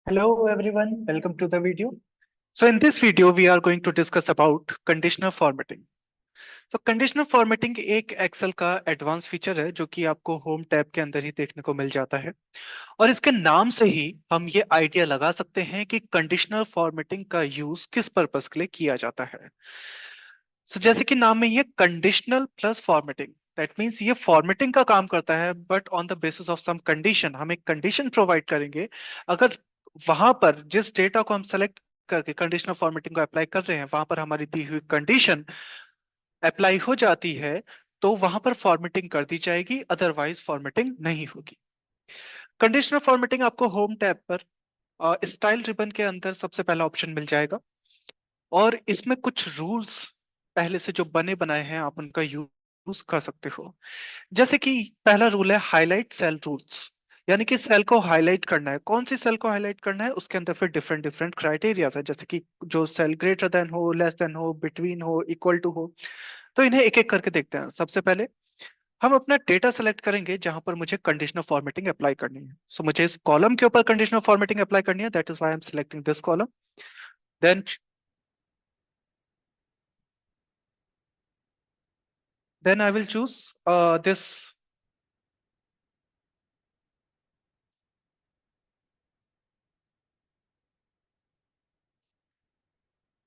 Hello everyone, welcome to the video. So in this video we are going to discuss about conditional formatting. तो conditional formatting एक Excel का advance feature है जो कि आपको home tab के अंदर ही देखने को मिल जाता है। और इसके नाम से ही हम ये आइडिया लगा सकते हैं कि कंडीशनल फॉर्मेटिंग का यूज किस पर्पस के लिए किया जाता है। सो जैसे कि नाम में ये conditional plus formatting, that means ये फॉर्मेटिंग का काम करता है but on the basis of some condition. हम एक कंडीशन प्रोवाइड करेंगे। अगर वहां पर जिस डेटा को हम सेलेक्ट करके कंडीशनल फॉर्मेटिंग को अप्लाई कर रहे हैं वहां पर हमारी दी हुई कंडीशन अप्लाई हो जाती है तो वहां पर फॉर्मेटिंग कर दी जाएगी, अदरवाइज फॉर्मेटिंग नहीं होगी। कंडीशनल फॉर्मेटिंग आपको होम टैब पर स्टाइल रिबन के अंदर सबसे पहला ऑप्शन मिल जाएगा। और इसमें कुछ रूल्स पहले से जो बने बनाए हैं आप उनका यूज कर सकते हो। जैसे कि पहला रूल है हाईलाइट सेल रूल्स, यानी कि सेल को हाईलाइट करना है। कौन सी सेल को हाईलाइट करना है उसके अंदर फिर डिफरेंट डिफरेंट क्राइटेरियाज है, जैसे कि जो सेल ग्रेटर देन हो, लेस देन हो, बिटवीन हो, इक्वल टू हो। तो इन्हें एक एक करके देखते हैं। सबसे पहले हम अपना डेटा सेलेक्ट करेंगे जहां पर मुझे कंडीशनल फॉर्मेटिंग अप्लाई करनी है। सो मुझे इस कॉलम के ऊपर कंडीशनल फॉर्मेटिंग अप्लाई करनी है, that is why I am selecting this column. Then I will choose this.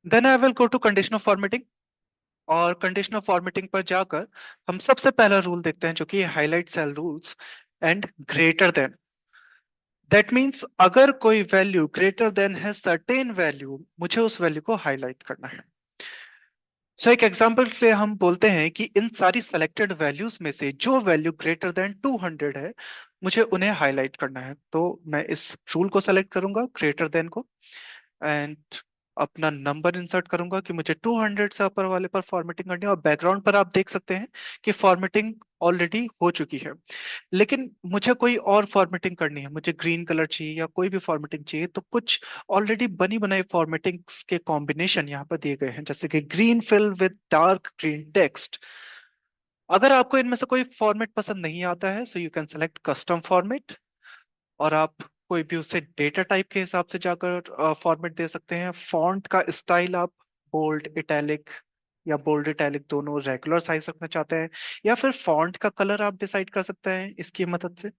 Then I will go to conditional formatting। और कंडीशनल फॉर्मेटिंग पर जाकर हम सबसे पहला रूल देखते हैं जो कि highlight cell rules and greater than. That means अगर कोई वैल्यू ग्रेटर देन है सर्टेन वैल्यू, मुझे उस वैल्यू को हाईलाइट करना है। सो एक एग्जांपल के लिए हम बोलते हैं कि इन सारी सेलेक्टेड वैल्यूज में से जो वैल्यू ग्रेटर देन 200 है मुझे उन्हें हाईलाइट करना है। तो मैं इस रूल को सेलेक्ट करूंगा ग्रेटर देन को, एंड अपना नंबर इंसर्ट करूंगा कि मुझे 200 से ऊपर वाले पर फॉर्मेटिंग करनी है। और बैकग्राउंड पर आप देख सकते हैं कि फॉर्मेटिंग ऑलरेडी हो चुकी है। लेकिन मुझे कोई और फॉर्मेटिंग करनी है, मुझे ग्रीन कलर चाहिए या कोई भी फॉर्मेटिंग चाहिए, तो कुछ ऑलरेडी बनी बनाई फॉर्मेटिंग्स के कॉम्बिनेशन यहाँ पर दिए गए हैं, जैसे कि green fill with dark green text. अगर आपको इनमें से कोई फॉर्मेट पसंद नहीं आता है so you can select custom format. और आप कोई भी उसे डेटा टाइप के हिसाब से जाकर फॉर्मेट दे सकते हैं। फॉन्ट का स्टाइल आप बोल्ड इटैलिक या बोल्ड इटैलिक दोनों रेगुलर साइज रखना चाहते हैं, या फिर फॉन्ट का कलर आप डिसाइड कर सकते हैं इसकी मदद से।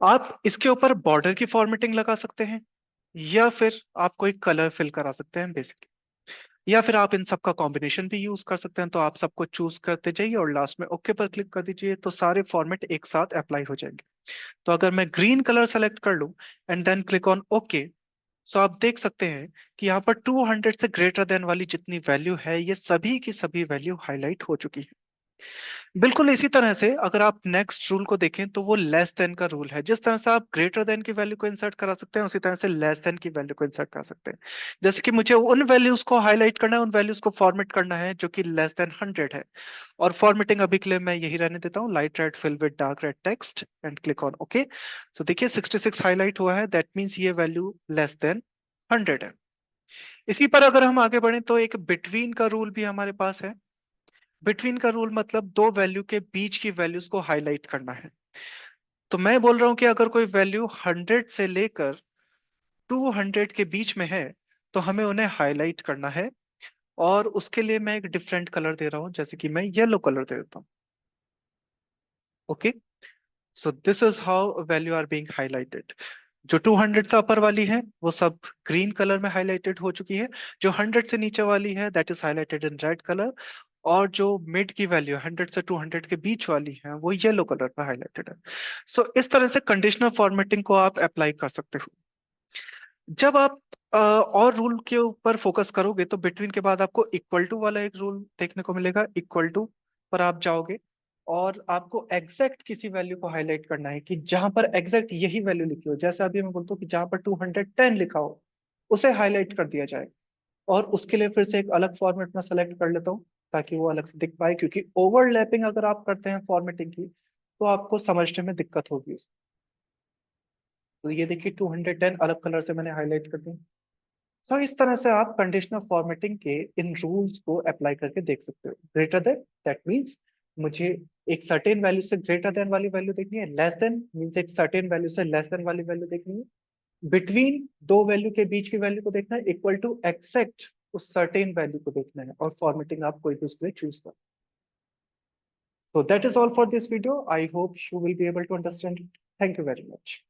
आप इसके ऊपर बॉर्डर की फॉर्मेटिंग लगा सकते हैं, या फिर आप कोई कलर फिल करा सकते हैं बेसिकली, या फिर आप इन सब का कॉम्बिनेशन भी यूज कर सकते हैं। तो आप सबको चूज करते जाइए और लास्ट में ओके पर क्लिक कर दीजिए, तो सारे फॉर्मेट एक साथ अप्लाई हो जाएंगे। तो अगर मैं ग्रीन कलर सेलेक्ट कर लूं and then click on okay, so आप देख सकते हैं कि यहाँ पर 200 से ग्रेटर देन वाली जितनी वैल्यू है ये सभी की सभी वैल्यू हाईलाइट हो चुकी है। बिल्कुल इसी तरह से अगर आप नेक्स्ट रूल को देखें तो वो लेस देन का रूल है। जिस तरह से आप ग्रेटर देन की वैल्यू को इंसर्ट करा सकते हैं उसी तरह से लेस देन की वैल्यू को इंसर्ट करा सकते हैं। जैसे कि मुझे उन वैल्यूज को हाईलाइट करना है, उन वैल्यूज को फॉर्मेट करना है जो कि लेस देन 100 है। और फॉर्मेटिंग अभी के लिए मैं यही रहने देता हूँ, light red fill with dark red text and click on okay. So देखिए 66 हाईलाइट हुआ है, दैट मीन्स ये वैल्यू लेस देन 100 है। इसी पर अगर हम आगे बढ़े तो एक बिटवीन का रूल भी हमारे पास है। बिटवीन का रूल मतलब दो वैल्यू के बीच की वैल्यूज को हाईलाइट करना है। तो मैं बोल रहा हूं कि अगर कोई वैल्यू 100 से लेकर 200 के बीच में है तो हमें उन्हें हाईलाइट करना है। और उसके लिए मैं एक डिफरेंट कलर दे रहा हूं, जैसे कि मैं येलो कलर दे देता हूँ। Okay, so this is how value are being highlighted. जो 200 से अपर वाली है वो सब ग्रीन कलर में हाईलाइटेड हो चुकी है। जो 100 से नीचे वाली है that is highlighted in red colour. और जो मिड की वैल्यू 100 से 200 के बीच वाली है वो येलो कलर में हाईलाइटेड है। सो इस तरह से कंडीशनल फॉर्मेटिंग को आप अप्लाई कर सकते हो। जब आप और रूल के ऊपर फोकस करोगे तो बिटवीन के बाद आपको इक्वल टू वाला एक रूल देखने को मिलेगा। इक्वल टू पर आप जाओगे और आपको एग्जैक्ट किसी वैल्यू को हाईलाइट करना है कि जहां पर एग्जैक्ट यही वैल्यू लिखी हो। जैसे अभी मैं बोलता हूँ कि जहां पर 210 लिखा हो उसे हाईलाइट कर दिया जाए। और उसके लिए फिर से एक अलग फॉर्मेट में सेलेक्ट कर लेता हूँ ताकि वो अलग से दिख पाए, क्योंकि ओवरलैपिंग अगर आप करते हैं फॉर्मेटिंग की तो आपको समझने में दिक्कत होगी। तो ये देखिए 210 अलग कलर से मैंने हाईलाइट कर दी। सो इस तरह से आप कंडीशनल फॉर्मेटिंग के इन रूल्स को अप्लाई करके देख सकते हो। ग्रेटर देन, दैट मीन्स मुझे एक सर्टेन वैल्यू से ग्रेटर देन वाली वैल्यू देखनी है। लेस देन मीन्स एक सर्टेन वैल्यू से लेस देन वाली वैल्यू देखनी है। बिटवीन दो वैल्यू के बीच की वैल्यू को देखना है, इक्वल टू एक्सेक्ट उस सर्टेन वैल्यू को देखना है, और फॉर्मेटिंग आप कोई भी उसमें चूज कर। So that is all for this video. I hope you will be able to understand it. Thank you very much.